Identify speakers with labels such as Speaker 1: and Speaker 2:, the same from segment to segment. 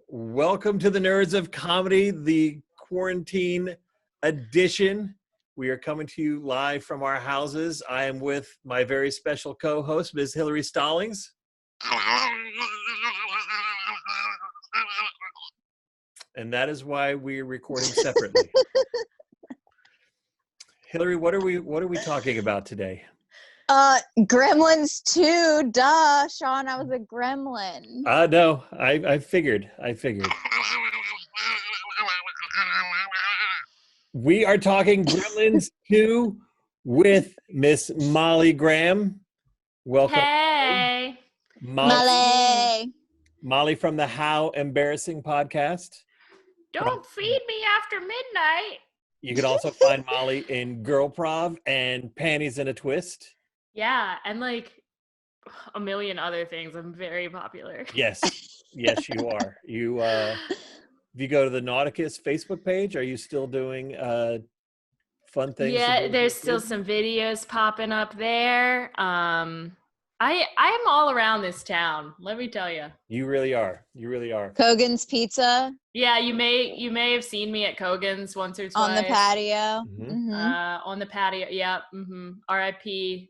Speaker 1: Welcome to the Nerds of Comedy, the quarantine edition. We are coming to you live from our houses. I am with my very special co-host, Ms. Hillary Stallings. And that is why we're recording separately. Hillary, what are we talking about today?
Speaker 2: Gremlins 2, duh. Sean, I was a gremlin.
Speaker 1: No, I figured. We are talking Gremlins 2 with Miss Molly Graham. Welcome.
Speaker 3: Hey.
Speaker 1: Molly from the How Embarrassing podcast.
Speaker 3: Don't feed me after midnight.
Speaker 1: You can also find Molly in Girlprov and Panties in a Twist.
Speaker 3: Yeah, and like a million other things. I'm very popular.
Speaker 1: Yes, you are. If you go to the Nauticus Facebook page, are you still doing fun things?
Speaker 3: Yeah, there's still some videos popping up there. I'm all around this town, let me tell you.
Speaker 1: You really are.
Speaker 2: Kogan's Pizza.
Speaker 3: Yeah, you may have seen me at Kogan's once or twice.
Speaker 2: On the patio.
Speaker 1: Mm-hmm.
Speaker 3: On the patio, yeah. Mm-hmm. R.I.P.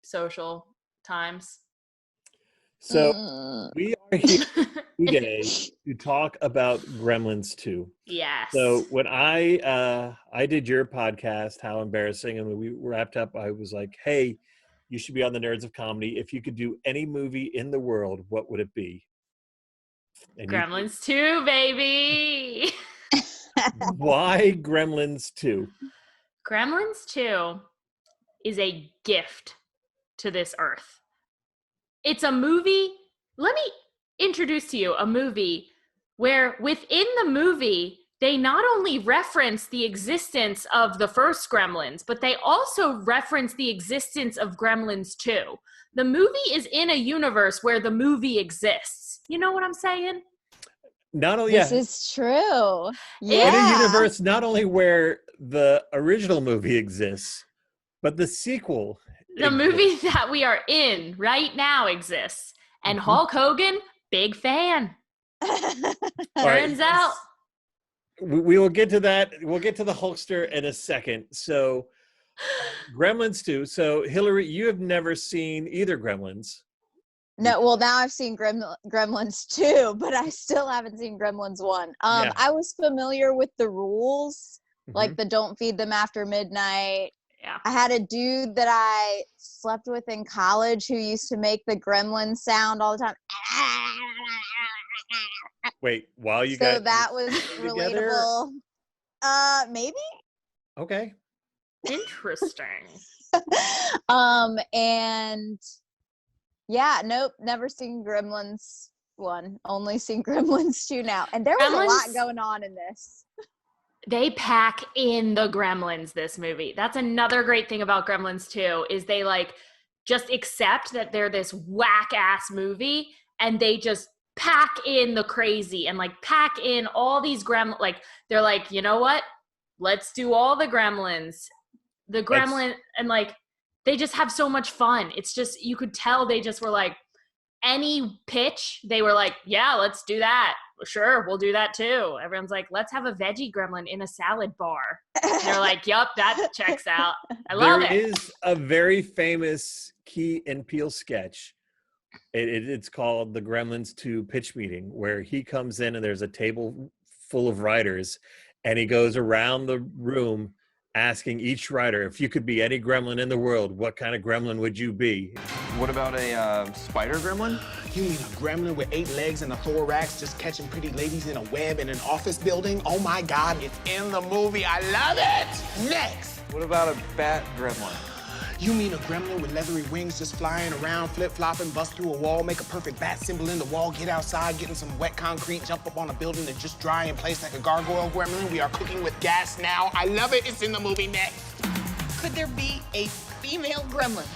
Speaker 3: Social times.
Speaker 1: So we are here today to talk about Gremlins 2.
Speaker 3: Yes.
Speaker 1: So when I did your podcast, How Embarrassing, and when we wrapped up, I was like, hey, you should be on the Nerds of Comedy. If you could do any movie in the world, what would it be? And
Speaker 3: Gremlins 2, baby.
Speaker 1: Why Gremlins 2?
Speaker 3: Gremlins 2 is a gift to this earth. It's a movie. Let me introduce to you a movie where within the movie, they not only reference the existence of the first Gremlins, but they also reference the existence of Gremlins 2. The movie is in a universe where the movie exists. You know what I'm saying?
Speaker 2: This is true. Yeah.
Speaker 1: In a universe not only where the original movie exists, but the sequel.
Speaker 3: The movie that we are in right now exists. And Hulk Hogan, big fan. Turns out.
Speaker 1: We will get to that. We'll get to the Hulkster in a second. So, Gremlins 2. So, Hillary, you have never seen either Gremlins.
Speaker 2: No, well, now I've seen Gremlins 2, but I still haven't seen Gremlins 1. I was familiar with the rules, like the don't feed them after midnight.
Speaker 3: Yeah.
Speaker 2: I had a dude that I slept with in college who used to make the gremlin sound all the time.
Speaker 1: Wait, while you
Speaker 2: so that was relatable. Maybe.
Speaker 1: Okay.
Speaker 3: Interesting.
Speaker 2: And yeah, nope, never seen Gremlins 1. Only seen Gremlins 2 now. And there was a lot going on in this.
Speaker 3: They pack in the Gremlins, this movie. That's another great thing about Gremlins 2 is they like just accept that they're this whack ass movie and they just pack in the crazy and like pack in all these Gremlins. Like they're like, you know what? Let's do all the Gremlins. The Gremlin and like they just have so much fun. It's just you could tell they just were like any pitch, they were like, yeah, let's do that. Sure, we'll do that too. Everyone's like, let's have a veggie gremlin in a salad bar. And they're like, yup, that checks out. I love it.
Speaker 1: There is a very famous Key and Peele sketch. It's called the Gremlins 2 pitch meeting, where he comes in and there's a table full of writers and he goes around the room asking each writer, if you could be any gremlin in the world, what kind of gremlin would you be?
Speaker 4: What about a spider gremlin?
Speaker 5: You mean a gremlin with 8 legs and a thorax just catching pretty ladies in a web in an office building? Oh my God, it's in the movie. I love it! Next!
Speaker 4: What about a bat gremlin?
Speaker 5: You mean a gremlin with leathery wings just flying around, flip-flopping, bust through a wall, make a perfect bat symbol in the wall, get outside, get in some wet concrete, jump up on a building and just dry in place like a gargoyle gremlin? We are cooking with gas now. I love it. It's in the movie. Next.
Speaker 6: Could there be a female gremlin?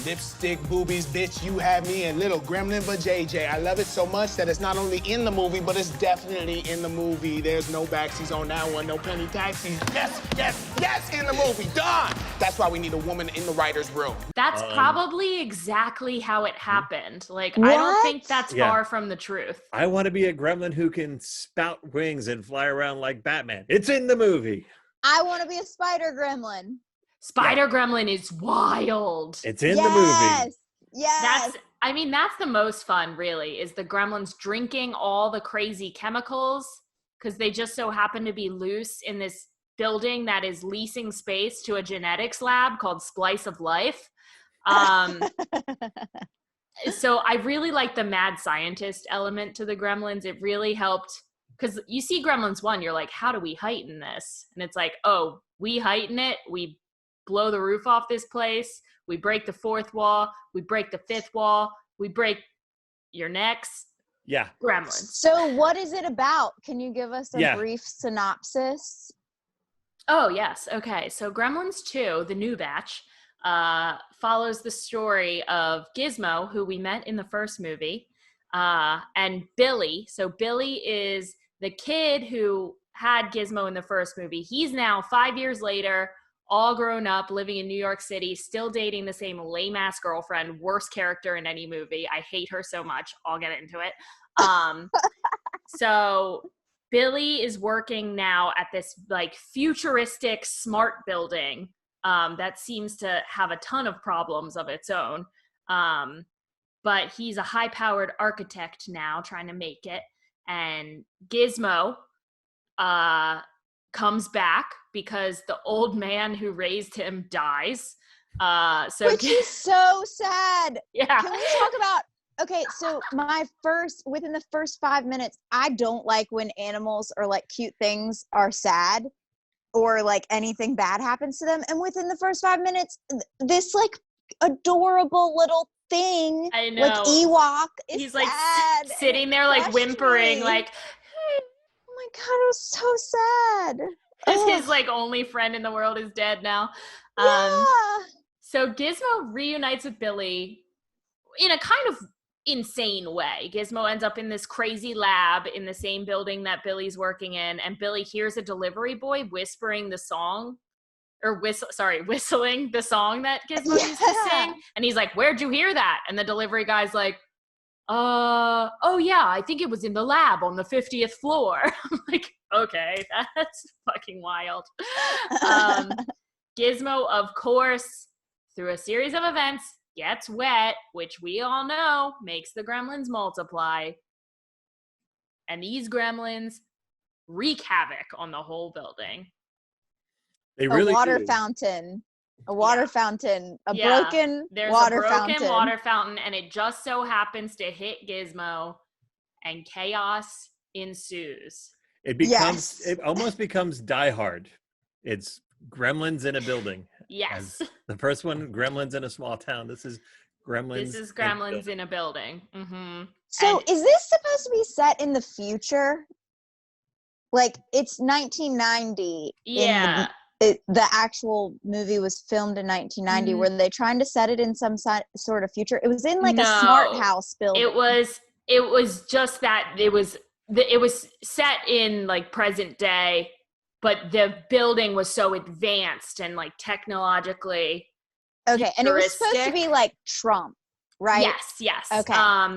Speaker 5: Lipstick, boobies, bitch, you have me and little gremlin but JJ. I love it so much that it's not only in the movie, but it's definitely in the movie. There's no backsies on that one, no penny taxis. Yes, yes, yes, in the movie, done! That's why we need a woman in the writer's room.
Speaker 3: That's probably exactly how it happened. Like,
Speaker 2: What?
Speaker 3: I don't think that's far from the truth.
Speaker 1: I want to be a gremlin who can spout wings and fly around like Batman. It's in the movie.
Speaker 2: I want to be a spider gremlin.
Speaker 3: Spider Gremlin is wild.
Speaker 1: It's in the movie.
Speaker 2: Yes.
Speaker 3: That's the most fun, really, is the gremlins drinking all the crazy chemicals because they just so happen to be loose in this building that is leasing space to a genetics lab called Splice of Life. So I really like the mad scientist element to the gremlins. It really helped because you see Gremlins 1, you're like, how do we heighten this? And it's like, oh, we heighten it. We blow the roof off this place. We break the fourth wall. We break the fifth wall. We break your necks.
Speaker 1: Yeah.
Speaker 3: Gremlins.
Speaker 2: So what is it about? Can you give us a brief synopsis?
Speaker 3: Oh, yes. Okay. So Gremlins 2, the new batch, follows the story of Gizmo, who we met in the first movie, and Billy. So Billy is the kid who had Gizmo in the first movie. He's now 5 years later, all grown up, living in New York City, still dating the same lame-ass girlfriend, worst character in any movie. I hate her so much. I'll get into it. So Billy is working now at this like futuristic smart building that seems to have a ton of problems of its own. But he's a high-powered architect now trying to make it. And Gizmo comes back because the old man who raised him dies.
Speaker 2: Which is so sad.
Speaker 3: Yeah.
Speaker 2: Can we talk about, okay, so within the first 5 minutes, I don't like when animals or like cute things are sad or like anything bad happens to them. And within the first 5 minutes, this like adorable little thing,
Speaker 3: I know.
Speaker 2: like Ewok, is
Speaker 3: he's like
Speaker 2: sad,
Speaker 3: sitting there like whimpering, like,
Speaker 2: oh my God, it was so sad.
Speaker 3: his like only friend in the world is dead now.
Speaker 2: Yeah.
Speaker 3: So Gizmo reunites with Billy in a kind of insane way. Gizmo ends up in this crazy lab in the same building that Billy's working in, and Billy hears a delivery boy whispering the song, or whistling the song that Gizmo used to sing. And he's like, where'd you hear that? And the delivery guy's like, oh yeah, I think it was in the lab on the 50th floor. I'm like, okay, that's fucking wild. Gizmo, of course, through a series of events, gets wet, which we all know makes the gremlins multiply. And these gremlins wreak havoc on the whole building.
Speaker 1: They really
Speaker 2: a water
Speaker 1: do.
Speaker 2: fountain. A water fountain.
Speaker 3: There's
Speaker 2: water
Speaker 3: a broken
Speaker 2: fountain.
Speaker 3: water fountain, and it just so happens to hit Gizmo, and chaos ensues.
Speaker 1: It almost becomes Die Hard. It's gremlins in a building.
Speaker 3: Yes.
Speaker 1: As the first one, gremlins in a small town. This is gremlins.
Speaker 3: This is gremlins in a building. Mm-hmm.
Speaker 2: So is this supposed to be set in the future? Like it's 1990.
Speaker 3: Yeah.
Speaker 2: The actual movie was filmed in 1990. Were they trying to set it in some sort of future? It was in like a smart house building.
Speaker 3: It was just that it was set in like present day, but the building was so advanced and like technologically
Speaker 2: okay, and it was supposed to be like Trump, right?
Speaker 3: Yes.
Speaker 2: Okay.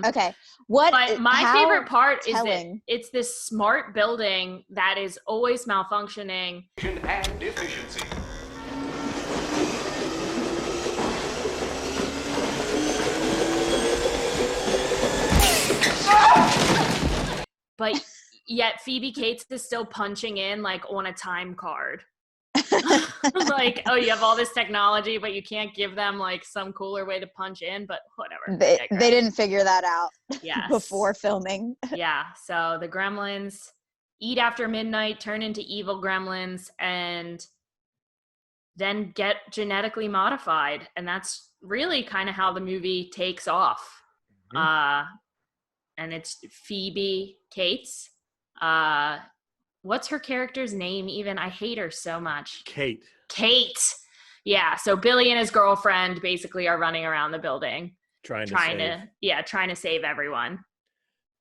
Speaker 2: Okay. But
Speaker 3: my favorite part is that it's this smart building that is always malfunctioning.
Speaker 6: And efficiency.
Speaker 3: But yet Phoebe Capes is still punching in like on a time card. Like, oh, you have all this technology, but you can't give them like some cooler way to punch in, but whatever.
Speaker 2: They didn't figure that out before filming.
Speaker 3: Yeah. So the gremlins eat after midnight, turn into evil gremlins, and then get genetically modified. And that's really kind of how the movie takes off. And it's Phoebe Capes. What's her character's name even? I hate her so much.
Speaker 1: Kate.
Speaker 3: Yeah, so Billy and his girlfriend basically are running around the building
Speaker 1: trying to
Speaker 3: save everyone.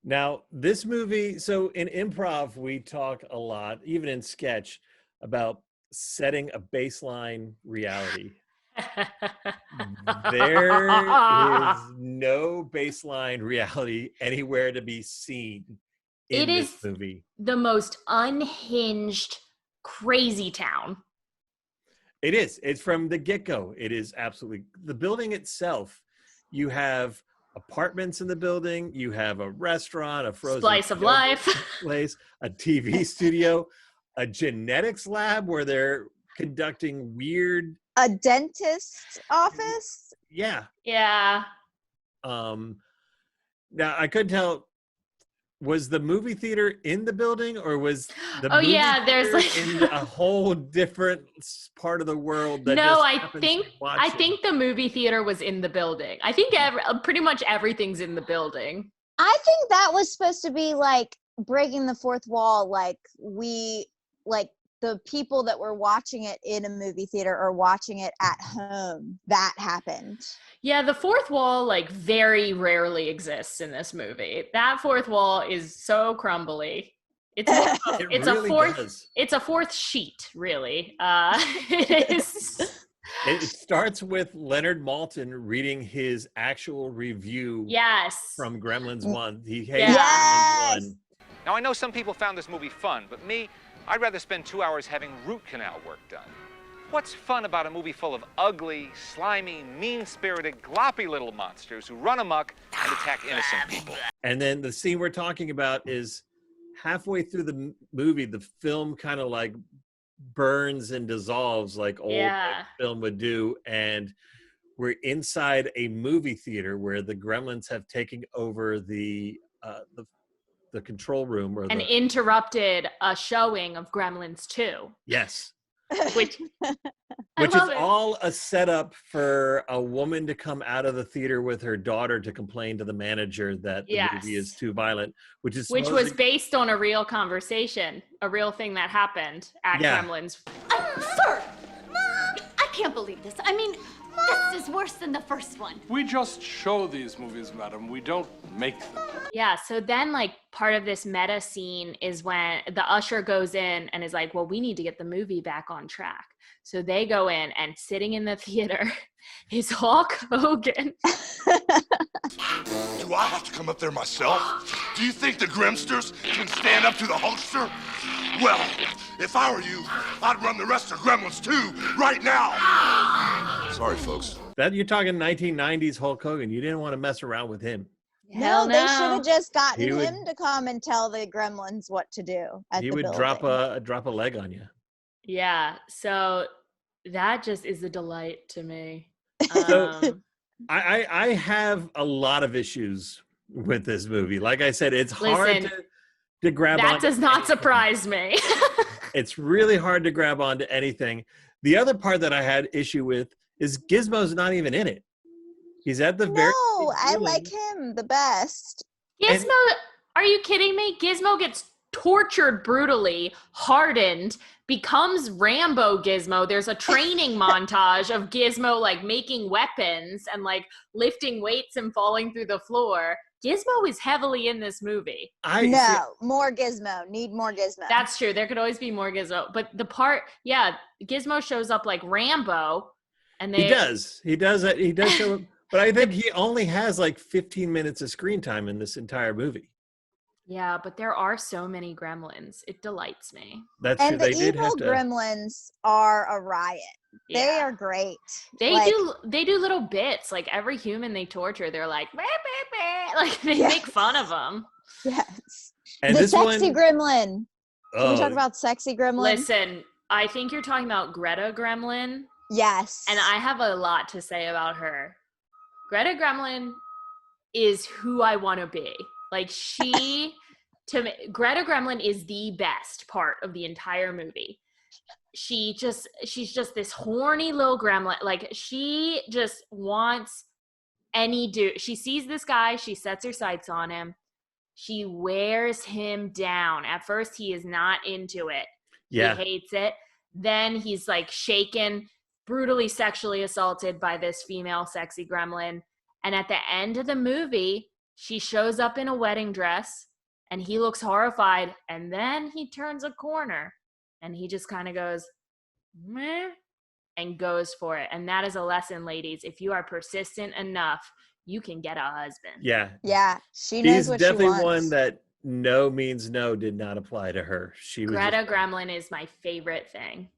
Speaker 1: Now, this movie, so in improv, we talk a lot, even in sketch, about setting a baseline reality. There is no baseline reality anywhere to be seen in this movie.
Speaker 3: The most unhinged, crazy town.
Speaker 1: It is. It's from the get-go. It is absolutely. The building itself, you have apartments in the building, you have a restaurant, a frozen
Speaker 3: slice of life
Speaker 1: place, a TV studio, a genetics lab where they're conducting weird,
Speaker 2: a dentist's office.
Speaker 1: Yeah. Now I couldn't tell, was the movie theater in the building or was the movie
Speaker 3: there's like
Speaker 1: in a whole different part of the world that
Speaker 3: I think the movie theater was in the building. I think pretty much everything's in the building.
Speaker 2: I think that was supposed to be like breaking the fourth wall, like the people that were watching it in a movie theater are watching it at home. That happened.
Speaker 3: Yeah, the fourth wall like very rarely exists in this movie. That fourth wall is so crumbly. It's a fourth sheet, really. It is.
Speaker 1: It starts with Leonard Maltin reading his actual review.
Speaker 3: Yes.
Speaker 1: From Gremlins 1. He hates Gremlins 1.
Speaker 6: Now I know some people found this movie fun, but me, I'd rather spend 2 hours having root canal work done. What's fun about a movie full of ugly, slimy, mean-spirited, gloppy little monsters who run amok and attack innocent people?
Speaker 1: And then the scene we're talking about is halfway through the movie, the film kind of like burns and dissolves like old film would do. And we're inside a movie theater where the Gremlins have taken over the control room and
Speaker 3: interrupted a showing of Gremlins 2.
Speaker 1: Yes.
Speaker 3: Which
Speaker 1: is all a setup for a woman to come out of the theater with her daughter to complain to the manager that the movie is too violent, which was
Speaker 3: based on a real conversation, a real thing that happened at Gremlins.
Speaker 7: Sir, I can't believe this. I mean, this is worse than the first one.
Speaker 8: We just show these movies, madam. We don't make them.
Speaker 3: Yeah, so then like part of this meta scene is when the usher goes in and is like, well, we need to get the movie back on track. So they go in and sitting in the theater is Hulk Hogan.
Speaker 9: Do I have to come up there myself? Do you think the Grimsters can stand up to the Hulkster? Well, if I were you, I'd run the rest of Gremlins too, right now. Sorry, folks.
Speaker 1: That you're talking 1990s Hulk Hogan. You didn't want to mess around with him.
Speaker 2: No, they should have just gotten him to come and tell the Gremlins what to do. He would
Speaker 1: drop a leg on you.
Speaker 3: Yeah, so that just is a delight to me.
Speaker 1: So I have a lot of issues with this movie. Like I said, it's hard to grab on.
Speaker 3: That does not surprise me.
Speaker 1: It's really hard to grab onto anything. The other part that I had issue with is Gizmo's not even in it. He's at the very
Speaker 2: No, I like him the best.
Speaker 3: Gizmo, are you kidding me? Gizmo gets tortured brutally, hardened, becomes Rambo Gizmo. There's a training montage of Gizmo like making weapons and like lifting weights and falling through the floor. Gizmo is heavily in this movie.
Speaker 2: More Gizmo. Need more Gizmo.
Speaker 3: That's true. There could always be more Gizmo. But Gizmo shows up like Rambo. And
Speaker 1: he does show up. But I think he only has like 15 minutes of screen time in this entire movie.
Speaker 3: Yeah, but there are so many Gremlins. It delights me.
Speaker 1: That's true.
Speaker 2: The evil Gremlins are a riot.
Speaker 3: Yeah.
Speaker 2: They are great.
Speaker 3: They do little bits. Like every human they torture, they're like, bah, bah, bah. Like they make fun of them.
Speaker 2: Yes.
Speaker 1: And
Speaker 2: the sexy gremlin. Can we talk about sexy gremlin?
Speaker 3: Listen, I think you're talking about Greta Gremlin.
Speaker 2: Yes.
Speaker 3: And I have a lot to say about her. Greta Gremlin is who I want to be. Like Greta Gremlin is the best part of the entire movie. She's just this horny little gremlin. Like she just wants any dude. She sees this guy, she sets her sights on him. She wears him down. At first he is not into it. Yeah. He hates it. Then he's like shaken. brutally sexually assaulted by this female sexy gremlin. And at the end of the movie, she shows up in a wedding dress and he looks horrified. And then he turns a corner and he just kind of goes, meh, and goes for it. And that is a lesson, ladies. If you are persistent enough, you can get a husband.
Speaker 1: Yeah.
Speaker 2: Yeah. She knows what she
Speaker 1: definitely
Speaker 2: wants.
Speaker 1: one that no means no did not apply to her. She was
Speaker 3: Greta Gremlin is my favorite thing.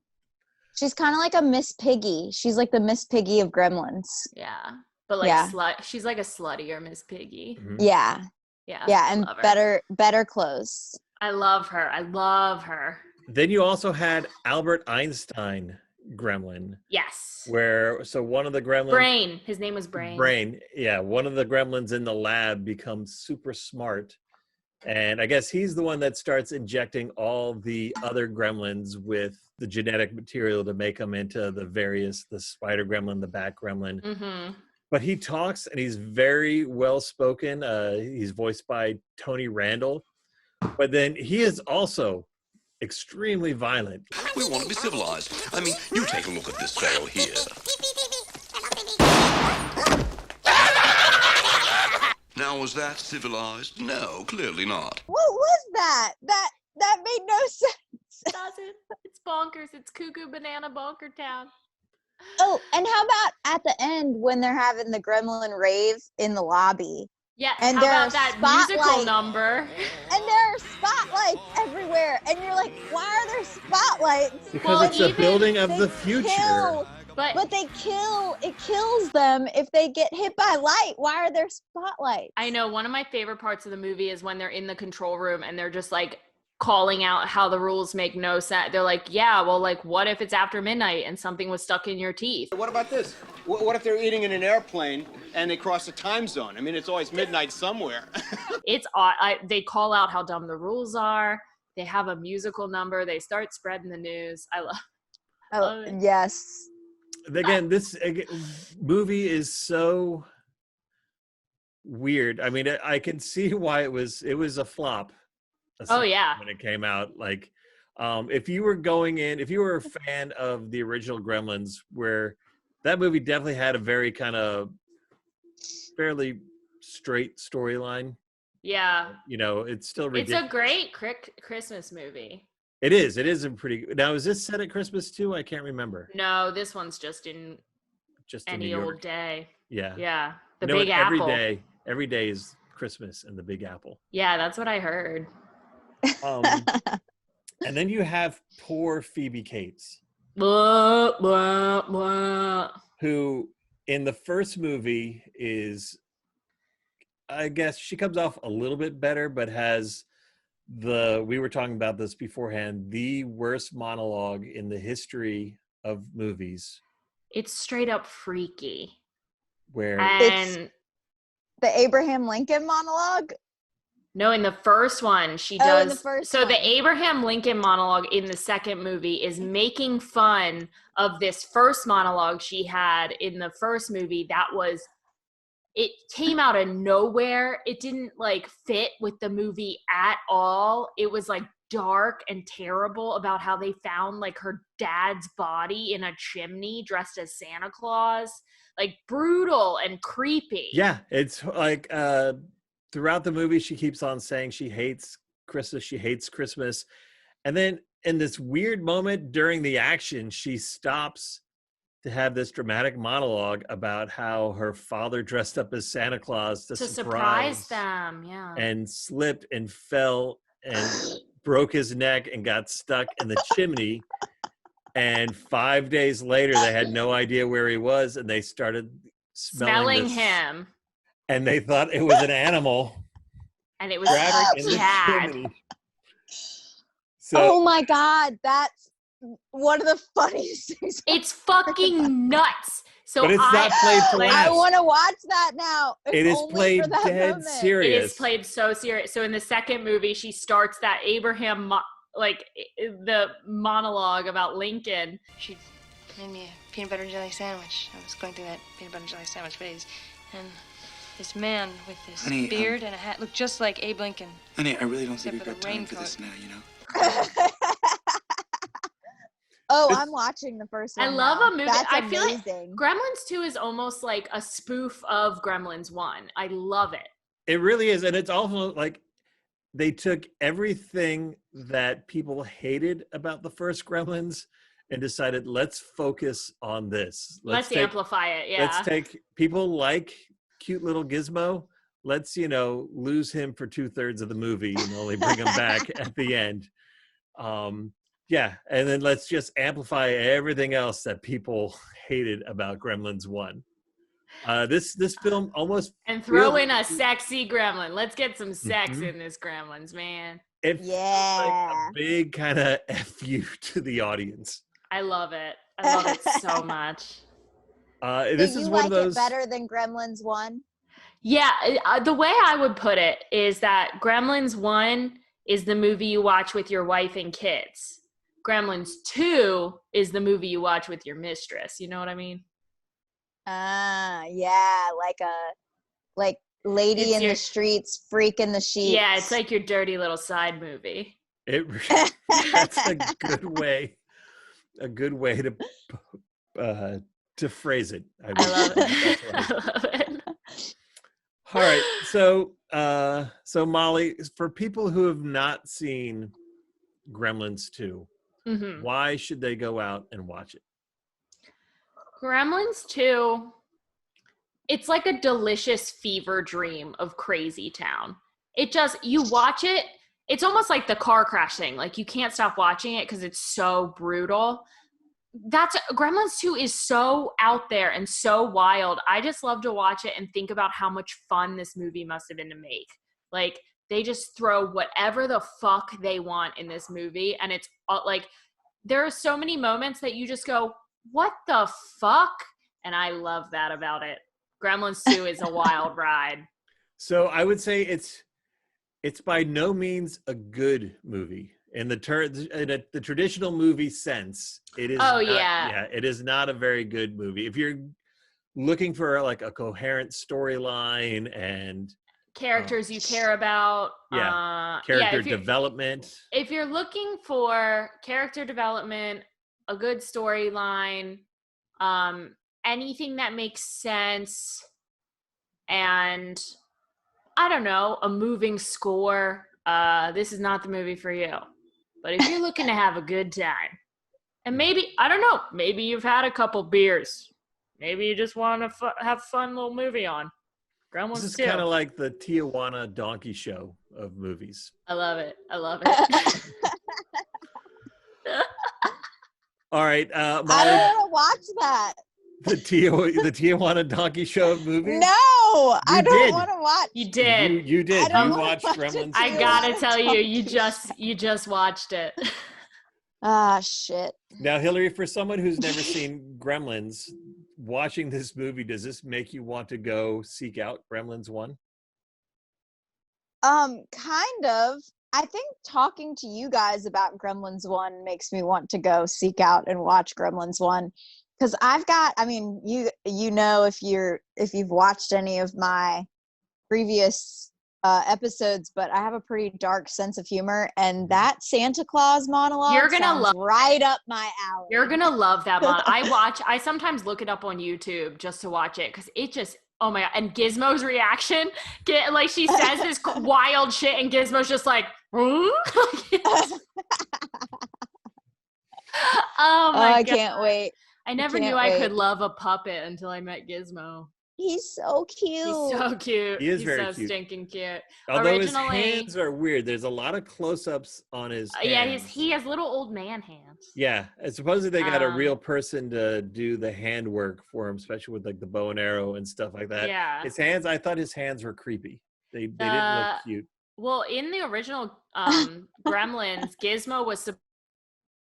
Speaker 2: She's kind of like a Miss Piggy. She's like the Miss Piggy of Gremlins.
Speaker 3: Yeah. But like she's like a sluttier Miss Piggy.
Speaker 1: Mhm.
Speaker 2: Yeah.
Speaker 3: Yeah.
Speaker 2: Yeah, and better clothes.
Speaker 3: I love her. I love her.
Speaker 1: Then you also had Albert Einstein Gremlin.
Speaker 3: Yes.
Speaker 1: So one of the gremlins,
Speaker 3: Brain. His name was Brain.
Speaker 1: Brain. Yeah, one of the gremlins in the lab becomes super smart. And I guess he's the one that starts injecting all the other gremlins with the genetic material to make them into the spider gremlin, the bat gremlin.
Speaker 3: Mm-hmm.
Speaker 1: But he talks and he's very well spoken. He's voiced by Tony Randall. But then he is also extremely violent.
Speaker 9: We want to be civilized. I mean, you take a look at this fellow here. Now, was that civilized? No, clearly not.
Speaker 2: What was that? That made no sense.
Speaker 3: Doesn't. It's bonkers. It's cuckoo banana bonker town.
Speaker 2: Oh, and how about at the end when they're having the gremlin rave in the lobby?
Speaker 3: Yeah,
Speaker 2: and
Speaker 3: how about that musical number?
Speaker 2: And there are spotlights everywhere. And you're like, why are there spotlights?
Speaker 1: Because it's a building of the future.
Speaker 2: But it kills them if they get hit by light. Why are there spotlights?
Speaker 3: I know, one of my favorite parts of the movie is when they're in the control room and they're just like calling out how the rules make no sense. They're like, yeah, well, like, what if it's after midnight and something was stuck in your teeth?
Speaker 10: What about this? What if they're eating in an airplane and they cross a time zone? I mean, it's always midnight somewhere.
Speaker 3: It's they call out how dumb the rules are. They have a musical number. They start spreading the news. I love it.
Speaker 2: Yes.
Speaker 1: Again, this movie is so weird. I mean, I can see why it was a flop.
Speaker 3: Oh yeah.
Speaker 1: When it came out, like, if you were a fan of the original Gremlins, where that movie definitely had a very kind of fairly straight storyline.
Speaker 3: Yeah.
Speaker 1: You know, it's still ridiculous.
Speaker 3: It's a great Christmas movie.
Speaker 1: It is a pretty. Now, is this set at Christmas too? I can't remember.
Speaker 3: No, this one's just in any
Speaker 1: New York.
Speaker 3: old day.
Speaker 1: Yeah.
Speaker 3: Yeah. The Big Apple.
Speaker 1: Every day is Christmas in the Big Apple.
Speaker 3: Yeah, that's what I heard.
Speaker 1: And then you have poor Phoebe Capes,
Speaker 3: Blah, blah, blah.
Speaker 1: who in the first movie is, I guess she comes off a little bit better, but has we were talking about this beforehand, the worst monologue in the history of movies.
Speaker 3: It's straight up freaky.
Speaker 1: Where
Speaker 2: it's the Abraham Lincoln monologue.
Speaker 3: No, in the first one, she does.
Speaker 2: In the first
Speaker 3: so
Speaker 2: one.
Speaker 3: the Abraham Lincoln monologue in the second movie is making fun of this first monologue she had in the first movie. It came out of nowhere. It didn't like fit with the movie at all. It was like dark and terrible about how they found like her dad's body in a chimney dressed as Santa Claus. Like brutal and creepy.
Speaker 1: Yeah, it's like throughout the movie, she keeps on saying she hates Christmas. And then in this weird moment during the action, she stops to have this dramatic monologue about how her father dressed up as Santa Claus to
Speaker 3: surprise them. Yeah.
Speaker 1: And slipped and fell and broke his neck and got stuck in the chimney. And 5 days later, they had no idea where he was, and they started smelling
Speaker 3: him.
Speaker 1: And they thought it was an animal.
Speaker 3: And it was
Speaker 1: chimney. So,
Speaker 2: oh my God, that's one of the funniest things.
Speaker 3: It's fucking nuts. So
Speaker 1: but it's not played for laughs.
Speaker 2: I want to watch that now.
Speaker 1: It is played dead serious.
Speaker 3: It is played so serious. So in the second movie, she starts that Abraham, the monologue about Lincoln.
Speaker 11: She made me a peanut butter and jelly sandwich. I was going through that peanut butter and jelly sandwich phase. And this man with this beard and a hat looked just like Abe Lincoln.
Speaker 5: Honey, I really don't think we've got time for this now, you know?
Speaker 2: Oh, I'm watching the first one.
Speaker 3: I love
Speaker 2: now.
Speaker 3: a movie.
Speaker 2: That's
Speaker 3: I
Speaker 2: amazing.
Speaker 3: feel like Gremlins 2 is almost like a spoof of Gremlins 1. I love it.
Speaker 1: It really is. And it's also like they took everything that people hated about the first Gremlins and decided, let's focus on this.
Speaker 3: Let's amplify it. Yeah.
Speaker 1: Let's take people like cute little Gizmo. Let's, lose him for 2/3 of the movie and only bring him back at the end. Yeah. And then let's just amplify everything else that people hated about Gremlins 1. This film almost
Speaker 3: and throw in a sexy gremlin. Let's get some sex in this Gremlins, man.
Speaker 1: It feels like a big kind of FU to the audience.
Speaker 3: I love it. I love it so much.
Speaker 1: This is one of those.
Speaker 2: It better than Gremlins 1?
Speaker 3: Yeah, the way I would put it is that Gremlins 1 is the movie you watch with your wife and kids. Gremlins 2 is the movie you watch with your mistress. You know what I mean?
Speaker 2: Yeah, like Lady in the Streets, Freak in the Sheets.
Speaker 3: Yeah, it's like your dirty little side movie.
Speaker 1: That's a good way to phrase it.
Speaker 3: I love it. I love it.
Speaker 1: All right, so Molly, for people who have not seen Gremlins 2, why should they go out and watch it?
Speaker 3: Gremlins 2, it's like a delicious fever dream of crazy town. You watch it, it's almost like the car crash thing. Like, you can't stop watching it because it's so brutal. Gremlins 2 is so out there and so wild. I just love to watch it and think about how much fun this movie must have been to make. Like, they just throw whatever the fuck they want in this movie. And it's like, there are so many moments that you just go, what the fuck? And I love that about it. Gremlins 2 is a wild ride.
Speaker 1: So I would say it's by no means a good movie in the traditional movie sense. It is. It is not a very good movie. If you're looking for like a coherent storyline and
Speaker 3: characters you care about,
Speaker 1: character development.
Speaker 3: If you're looking for character development, a good storyline, anything that makes sense, and I don't know, a moving score, this is not the movie for you. But if you're looking to have a good time, and maybe, I don't know, maybe you've had a couple beers, maybe you just want to have a fun little movie on. Gremlins 2.
Speaker 1: This is kind of like the Tijuana donkey show of movies.
Speaker 3: I love it. I love it.
Speaker 1: All right, Molly,
Speaker 2: I don't want to watch that.
Speaker 1: The Tijuana donkey show of movies?
Speaker 2: No, I don't want to watch.
Speaker 3: You did.
Speaker 1: You did. You watched Gremlins.
Speaker 3: I gotta tell you, you just watched it.
Speaker 2: Ah, shit.
Speaker 1: Now, Hillary, for someone who's never seen Gremlins, watching this movie, does this make you want to go seek out Gremlins 1?
Speaker 2: Kind of. I think talking to you guys about Gremlins 1 makes me want to go seek out and watch Gremlins 1. Because you know, if you've watched any of my previous episodes, but I have a pretty dark sense of humor, and that Santa Claus monologue sounds right up my alley.
Speaker 3: You're gonna love that I sometimes look it up on YouTube just to watch it, because it just, oh my god. And Gizmo's reaction, like, she says this wild shit and Gizmo's just like, oh my god,
Speaker 2: I can't wait.
Speaker 3: I never knew I could love a puppet until I met Gizmo.
Speaker 2: He's so cute.
Speaker 3: He's so cute.
Speaker 1: He is
Speaker 3: He's
Speaker 1: very
Speaker 3: so
Speaker 1: cute.
Speaker 3: Stinking cute.
Speaker 1: Although his hands are weird. There's a lot of close-ups on his hands.
Speaker 3: Yeah, he has little old man hands.
Speaker 1: Yeah, and supposedly they got a real person to do the hand work for him, especially with like the bow and arrow and stuff like that.
Speaker 3: Yeah.
Speaker 1: His hands, I thought his hands were creepy. They didn't look cute.
Speaker 3: Well, in the original Gremlins, Gizmo was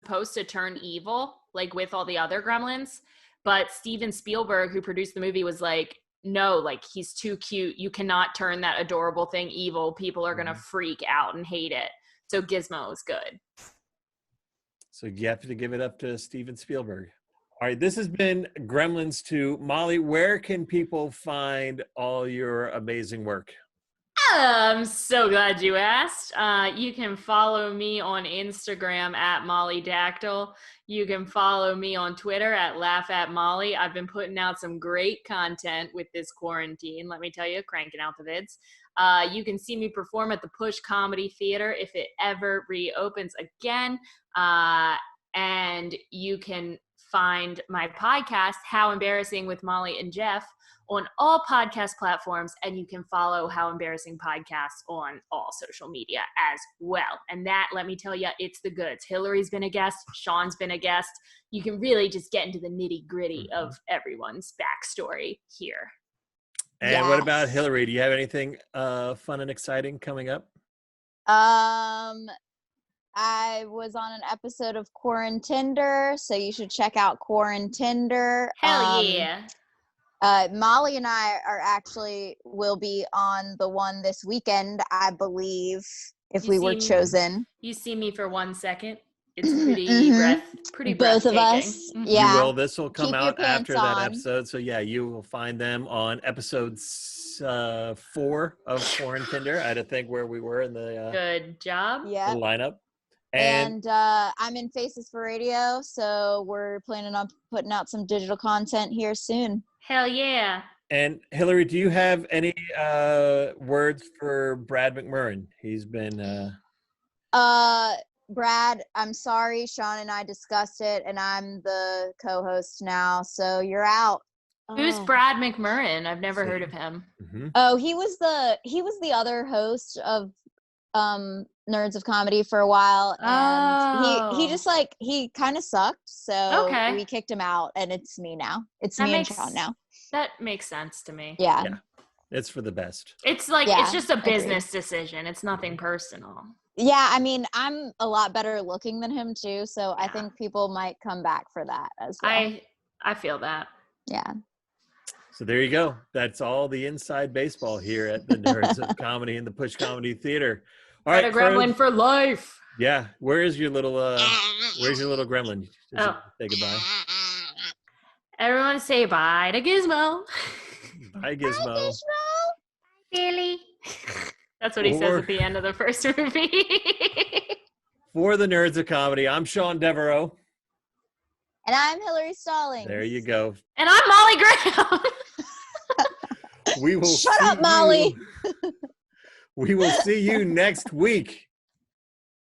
Speaker 3: supposed to turn evil, like with all the other Gremlins. But Steven Spielberg, who produced the movie, was like, no, like, he's too cute. You cannot turn that adorable thing evil. People are going to freak out and hate it. So Gizmo is good.
Speaker 1: So you have to give it up to Steven Spielberg. All right, this has been Gremlins 2. Molly, where can people find all your amazing work?
Speaker 3: I'm so glad you asked. You can follow me on Instagram at Molly Dactyl. You can follow me on Twitter at LaughAtMolly. I've been putting out some great content with this quarantine. Let me tell you, cranking out the vids. You can see me perform at the Push Comedy Theater if it ever reopens again. And you can find my podcast, How Embarrassing with Molly and Jeff, on all podcast platforms, and you can follow How Embarrassing Podcast on all social media as well. And that, let me tell you, it's the goods. Hillary's been a guest. Sean's been a guest. You can really just get into the nitty-gritty of everyone's backstory here.
Speaker 1: And what about Hillary? Do you have anything fun and exciting coming up?
Speaker 2: I was on an episode of Quarantinder, so you should check out Quarantinder.
Speaker 3: Hell yeah.
Speaker 2: Molly and I will be on the one this weekend, I believe, if we were chosen.
Speaker 3: You see me for 1 second. It's pretty
Speaker 2: both of
Speaker 3: breathtaking.
Speaker 2: us. Yeah.
Speaker 1: You will. This will come
Speaker 2: Keep your
Speaker 1: out
Speaker 2: pants
Speaker 1: after that
Speaker 2: on.
Speaker 1: episode. So yeah, you will find them on episode 4 of Quarantinder. I had to think where we were in the
Speaker 3: Good job.
Speaker 2: Yeah.
Speaker 1: the lineup.
Speaker 2: And I'm in Faces for Radio, so we're planning on putting out some digital content here soon.
Speaker 3: Hell yeah.
Speaker 1: And Hillary, do you have any words for Brad McMurrin? He's been
Speaker 2: Brad, I'm sorry, Sean and I discussed it, and I'm the co-host now, so you're out.
Speaker 3: Who's Brad McMurrin? I've never heard of him.
Speaker 1: Mm-hmm.
Speaker 2: Oh, he was the other host of Nerds of Comedy for a while, and he just he kind of sucked, so we kicked him out, and it's me now. It's me and Sean now.
Speaker 3: That makes sense to me.
Speaker 2: Yeah.
Speaker 1: It's for the best.
Speaker 3: It's it's just a business decision. It's nothing personal.
Speaker 2: Yeah, I mean, I'm a lot better looking than him too, so I think people might come back for that as well.
Speaker 3: I feel that.
Speaker 2: Yeah.
Speaker 1: So there you go. That's all the inside baseball here at the Nerds of Comedy and the Push Comedy Theater. All right,
Speaker 3: a gremlin for life.
Speaker 1: Yeah. Where's your little gremlin? Say goodbye.
Speaker 3: Everyone say bye to Gizmo.
Speaker 1: Bye, Gizmo.
Speaker 2: Bye, Gizmo.
Speaker 3: Billy. That's what he says at the end of the first movie.
Speaker 1: For the Nerds of Comedy, I'm Sean Devereux.
Speaker 2: And I'm Hillary Stallings.
Speaker 1: There you go.
Speaker 3: And I'm Molly Graham.
Speaker 1: We will
Speaker 2: Shut up, Molly.
Speaker 1: We will see you next week.